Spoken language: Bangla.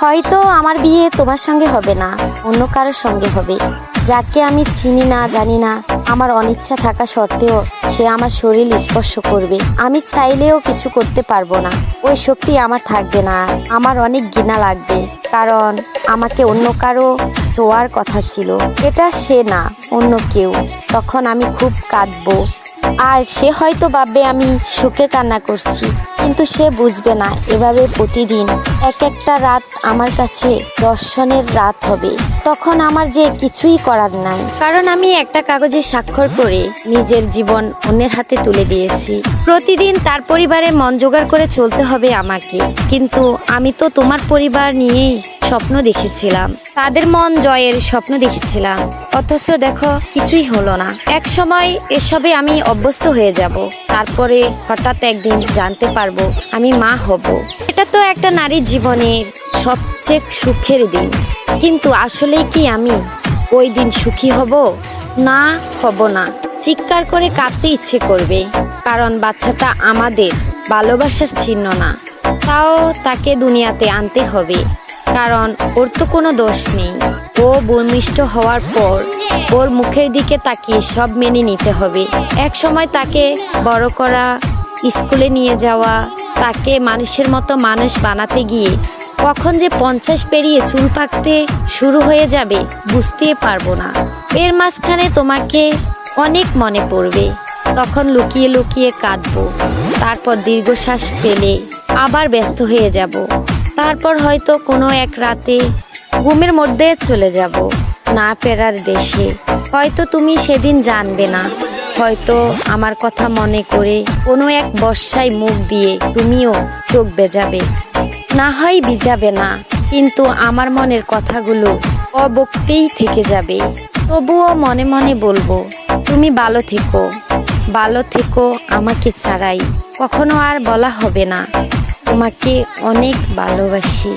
হয়তো আমার বিয়ে তোমার সঙ্গে হবে না, অন্য কারোর সঙ্গে হবে, যাকে আমি চিনি না জানি না। আমার অনিচ্ছা থাকা সত্ত্বেও সে আমার শরীর স্পর্শ করবে। আমি চাইলেও কিছু করতে পারবো না, ওই শক্তি আমার থাকবে না। আমার অনেক ঘৃণা লাগবে, কারণ আমাকে অন্য কারো ছোঁয়ার কথা ছিল। এটা সে না, অন্য কেউ। তখন আমি খুব কাঁদবো, আর সে হয়তো ভাববে আমি সুখের কান্না করছি, কিন্তু সে বুঝবে না। এভাবে প্রতিদিন এক একটা রাত আমার কাছে দর্শনের রাত হবে। তখন আমার যে কিছুই করার নাই, কারণ আমি একটা কাগজে স্বাক্ষর করে নিজের জীবন অন্যের হাতে তুলে দিয়েছি। প্রতিদিন তার পরিবারের মন জোগাড় করে চলতে হবে আমাকে। কিন্তু আমি তো তোমার পরিবার নিয়েই স্বপ্ন দেখেছিলাম, তাদের মন জয়ের স্বপ্ন দেখেছিলাম। অথচ দেখো, কিছুই হলো না। এক সময় এসবে আমি অভ্যস্ত হয়ে যাব, তারপরে হঠাৎ একদিন জানতে পারবো আমি মা হব। এটা তো একটা নারীর জীবনের সবচেয়ে সুখের দিন, কিন্তু আসলে কি আমি ওই দিন সুখী হব? না, হব না। চিৎকার করে কাঁদতে ইচ্ছে করবে, কারণ বাচ্চাটা আমাদের ভালোবাসার চিহ্ন না। তাও তাকে দুনিয়াতে আনতে হবে, কারণ ওর তো কোনো দোষ নেই। ও ভূমিষ্ঠ হওয়ার পর ওর মুখের দিকে তাকিয়ে সব মেনে নিতে হবে। এক সময় তাকে বড় করা, স্কুলে নিয়ে যাওয়া, তাকে মানুষের মতো মানুষ বানাতে গিয়ে কখন যে 50 পেরিয়ে চুল পাকতে শুরু হয়ে যাবে বুঝতে পারবো না। এর মাঝখানে তোমাকে অনেক মনে পড়বে, তখন লুকিয়ে লুকিয়ে কাঁদবো। তারপর দীর্ঘশ্বাস ফেলে আবার ব্যস্ত হয়ে যাব। তারপর হয়তো কোনো এক রাতে ঘুমের মধ্যে চলে যাব না ফেরার দেশে। হয়তো তুমি সেদিন জানবে না, হয়তো আমার কথা মনে করে কোনো এক বর্ষায় মুখ দিয়ে তুমিও চোখ বেজাবে। না হয় ভিজাবে না, কিন্তু আমার মনের কথাগুলো অবক্তেই থেকে যাবে। তবুও মনে মনে বলবো, তুমি ভালো থেকো, ভালো থেকো। আমাকে ছাড়াই কখনো আর বলা হবে না তোমাকে অনেক ভালোবাসি।